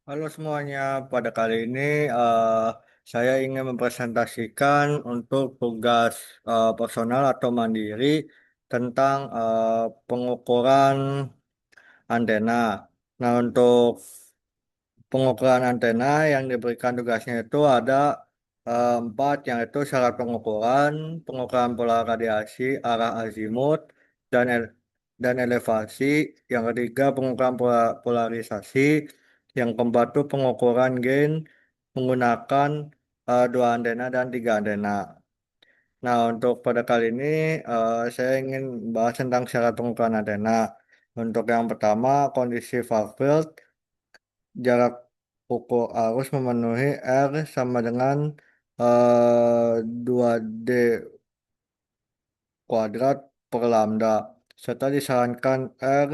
Halo semuanya, pada kali ini eh, saya ingin mempresentasikan untuk tugas personal atau mandiri tentang pengukuran antena. Nah, untuk pengukuran antena yang diberikan tugasnya itu ada empat, yang itu syarat pengukuran, pengukuran pola radiasi, arah azimut, dan dan elevasi. Yang ketiga, pengukuran polarisasi. Yang keempat itu pengukuran gain menggunakan dua antena dan tiga antena. Nah, untuk pada kali ini saya ingin bahas tentang syarat pengukuran antena. Untuk yang pertama, kondisi far field. Jarak ukur arus memenuhi R sama dengan 2D kuadrat per lambda. Serta disarankan R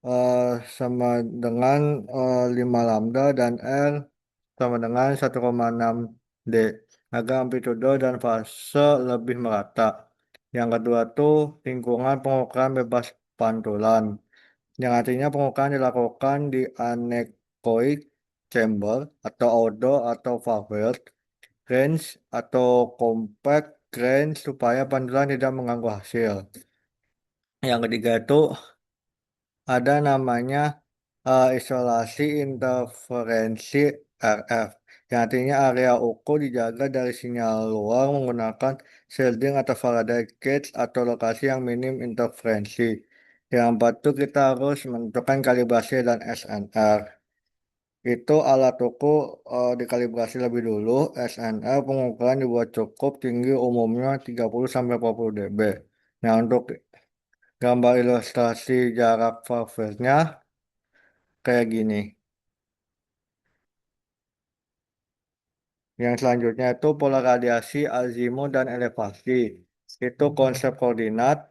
eh, sama dengan 5 lambda dan R sama dengan 1,6 D. Agar amplitudo dan fase lebih merata. Yang kedua tuh lingkungan pengukuran bebas pantulan. Yang artinya pengukuran dilakukan di anechoic chamber atau outdoor atau far-field range atau compact range supaya pantulan tidak mengganggu hasil. Yang ketiga itu ada namanya isolasi interferensi RF, yang artinya area ukur dijaga dari sinyal luar menggunakan shielding atau Faraday cage atau lokasi yang minim interferensi. Yang empat itu kita harus menentukan kalibrasi dan SNR. Itu alat ukur dikalibrasi lebih dulu. SNR pengukuran dibuat cukup tinggi, umumnya 30-40 dB. Nah, untuk gambar ilustrasi jarak far field-nya kayak gini. Yang selanjutnya itu pola radiasi, azimut, dan elevasi. Itu konsep koordinat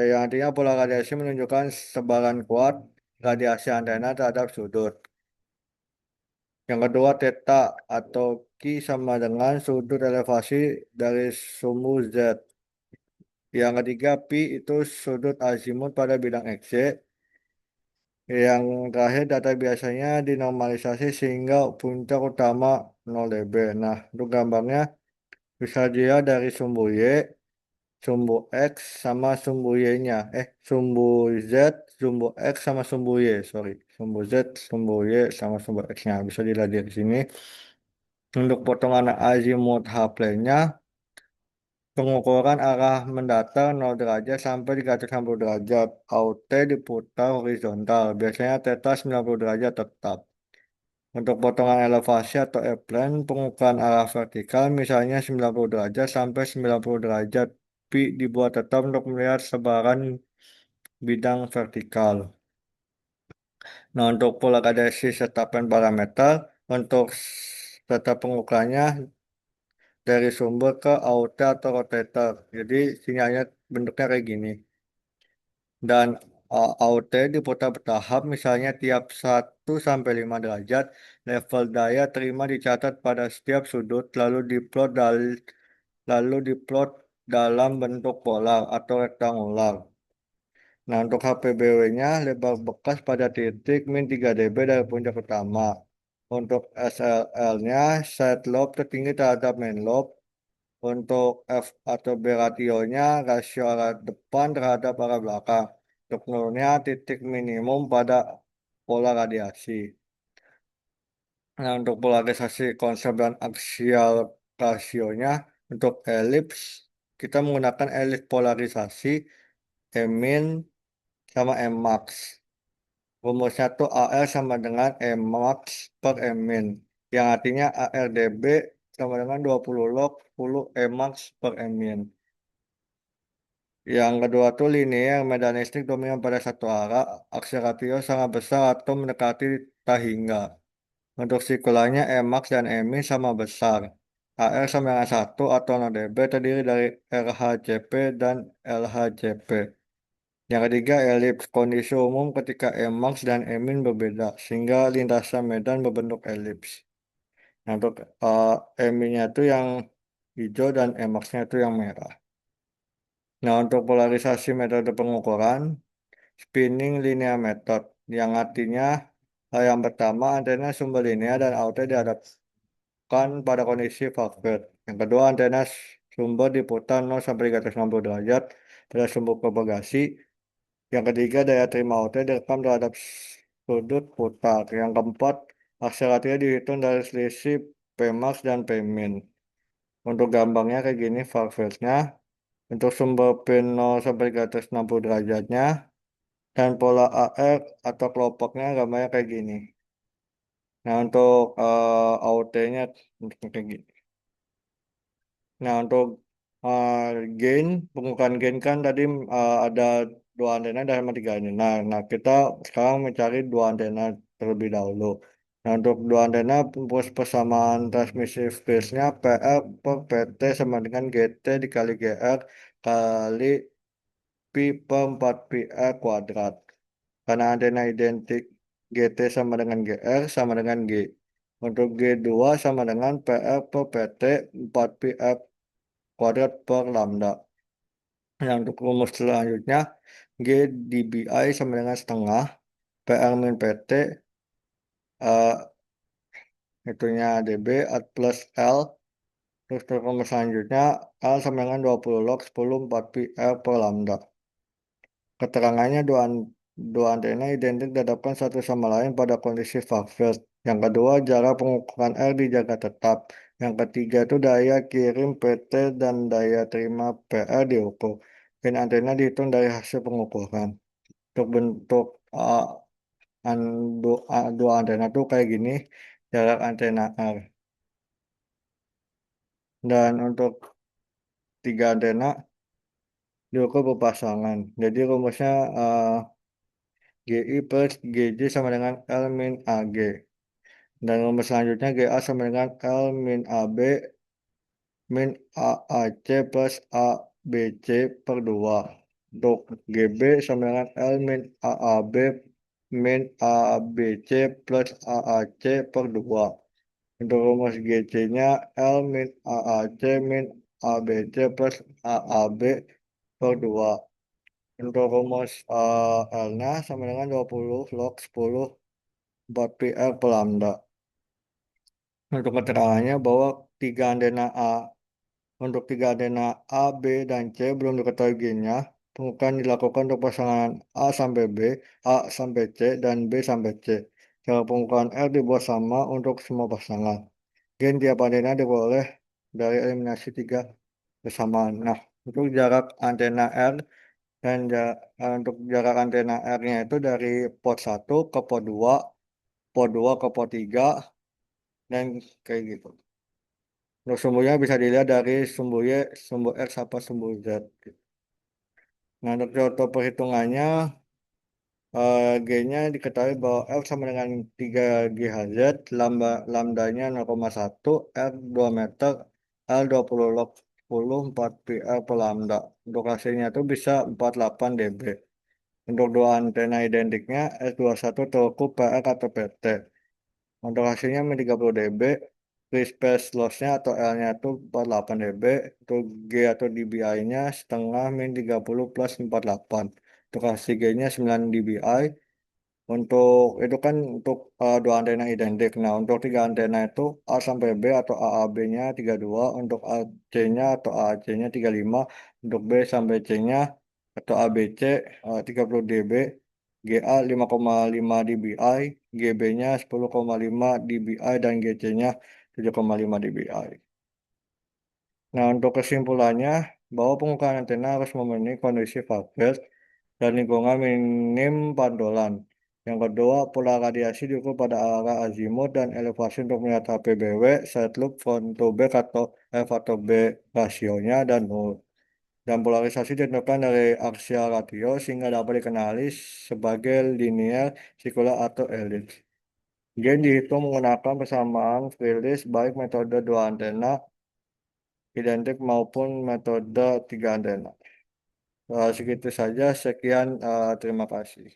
yang artinya pola radiasi menunjukkan sebaran kuat radiasi antena terhadap sudut. Yang kedua, theta atau ki sama dengan sudut elevasi dari sumbu Z. Yang ketiga, pi itu sudut azimut pada bidang XY. Yang terakhir, data biasanya dinormalisasi sehingga puncak utama 0 dB. Nah, untuk gambarnya bisa dilihat dari sumbu Y, sumbu X, sama sumbu Y-nya. Sumbu Z, sumbu X, sama sumbu Y. Sorry. Sumbu Z, sumbu Y, sama sumbu X-nya. Bisa dilihat di sini. Untuk potongan azimut H-plane-nya, pengukuran arah mendatar 0 derajat sampai 360 derajat. AUT diputar horizontal. Biasanya theta 90 derajat tetap. Untuk potongan elevasi atau airplane, pengukuran arah vertikal misalnya 90 derajat sampai 90 derajat. Pi dibuat tetap untuk melihat sebaran bidang vertikal. Nah, untuk pola kadasi setapkan parameter, untuk tetap pengukurannya dari sumber ke AUT atau rotator. Jadi sinyalnya bentuknya kayak gini. Dan AUT diputar bertahap, misalnya tiap 1 sampai 5 derajat, level daya terima dicatat pada setiap sudut, lalu diplot dalam bentuk polar atau rektangular. Nah, untuk HPBW-nya, lebar bekas pada titik min 3 dB dari puncak utama. Untuk SLL-nya, side lobe tertinggi terhadap main lobe. Untuk F atau B rasionya, rasio arah depan terhadap arah belakang. Untuk nolnya, titik minimum pada pola radiasi. Nah, untuk polarisasi konsep dan aksial rasionya, untuk elips, kita menggunakan elips polarisasi, Emin sama Emax. Rumusnya tuh AR sama dengan Emax per Emin. Yang artinya ARDB sama dengan 20 log 10 Emax per Emin. Yang kedua tuh linear medanistik dominan pada satu arah, akselatio sangat besar atau mendekati tahingga. Untuk sikularnya Emax dan Emi sama besar. AR sama dengan 1 atau 0 dB terdiri dari RHCP dan LHCP. Yang ketiga elips, kondisi umum ketika Emax dan Emin berbeda, sehingga lintasan medan berbentuk elips. Nah, untuk Emi-nya itu yang hijau dan Emax-nya itu yang merah. Nah, untuk polarisasi metode pengukuran, spinning linear method, yang artinya Yang pertama, antena sumber linear dan auto dihadapkan pada kondisi Fugger. Yang kedua, antena sumber diputar 0 sampai 360 derajat pada sumber propagasi. Yang ketiga, daya terima auto direkam terhadap sudut putar. Yang keempat, akseleratif dihitung dari selisih Pmax dan Pmin. Untuk gampangnya kayak gini, Fuggernya. Untuk sumber P0 sampai 360 derajatnya. Dan pola AR atau kelompoknya gambarnya kayak gini. Nah, untuk AUT-nya kayak gini. Nah, untuk uh, gain, pengukuran gain kan tadi ada dua antena dan sama tiga antena. Nah, kita sekarang mencari dua antena terlebih dahulu. Nah, untuk dua antena, persamaan transmisi phase-nya PR per PT sama dengan GT dikali GR kali Pi per 4PR kuadrat. Karena antena identik GT sama dengan GR sama dengan G. Untuk G2 sama dengan PR per PT 4PR kuadrat per lambda. Yang untuk rumus selanjutnya, G dBi sama dengan setengah PR min PT, eh, itunya dB plus L. Terus untuk rumus selanjutnya, L sama dengan 20 log 10 4 pi R per lambda. Keterangannya dua antena identik dihadapkan satu sama lain pada kondisi far field. Yang kedua, jarak pengukuran R dijaga tetap. Yang ketiga itu daya kirim PT dan daya terima PR diukur. Dan antena dihitung dari hasil pengukuran. Untuk bentuk dua antena tuh kayak gini, jarak antena R. Dan untuk tiga antena diukur berpasangan. Jadi rumusnya GI plus GJ sama dengan L min AG. Dan rumus selanjutnya GA sama dengan L min AB min AAC plus ABC per 2. Untuk GB sama dengan L min AAB min ABC plus AAC per 2. Untuk rumus GC-nya L min AAC min ABC plus AAB per 2. Untuk rumus L-nya sama dengan 20 log 10 4 PR per lambda. Untuk keterangannya bahwa tiga antena A untuk tiga antena A, B, dan C belum diketahui gennya. Pengukuran dilakukan untuk pasangan A sampai B, A sampai C, dan B sampai C. Cara pengukuran R dibuat sama untuk semua pasangan. Gen tiap antena diperoleh dari eliminasi tiga bersamaan. Nah, untuk jarak antena R dan untuk jarak antena R-nya itu dari port 1 ke port 2 ke port 3, dan kayak gitu. Untuk sumbernya bisa dilihat dari sumber Y, sumber X, apa sumber Z. Nah, untuk contoh perhitungannya, G-nya diketahui bahwa F sama dengan 3 GHz, lambdanya 0,1, R 2 meter, L 20 log 10, 4 PR per lambda. Untuk hasilnya itu bisa 48 dB. Untuk dua antena identiknya, S21 terukur PR atau PT. Untuk hasilnya 30 dB, free space loss-nya atau L-nya itu 48 dB, untuk G atau dBi-nya setengah min 30 plus 48. Untuk hasil G-nya 9 dBi. Untuk itu kan untuk dua antena identik. Nah, untuk tiga antena itu A sampai B atau AAB-nya 32, untuk AC-nya atau AAC-nya 35, untuk B sampai C-nya atau ABC 30 dB, GA 5,5 dBi, GB-nya 10,5 dBi, dan GC-nya 7,5 dBi. Nah, untuk kesimpulannya, bahwa pengukuran antena harus memenuhi kondisi fabel dan lingkungan minim pantulan. Yang kedua, pola radiasi diukur pada arah azimut dan elevasi untuk melihat HPBW, side loop, front to back atau F atau B rasionya, dan nol. Dan polarisasi ditentukan dari aksial ratio sehingga dapat dikenali sebagai linear, sirkular, atau elips. Gain dihitung menggunakan persamaan Friedrich baik metode dua antena identik maupun metode tiga antena. Segitu saja, sekian, terima kasih.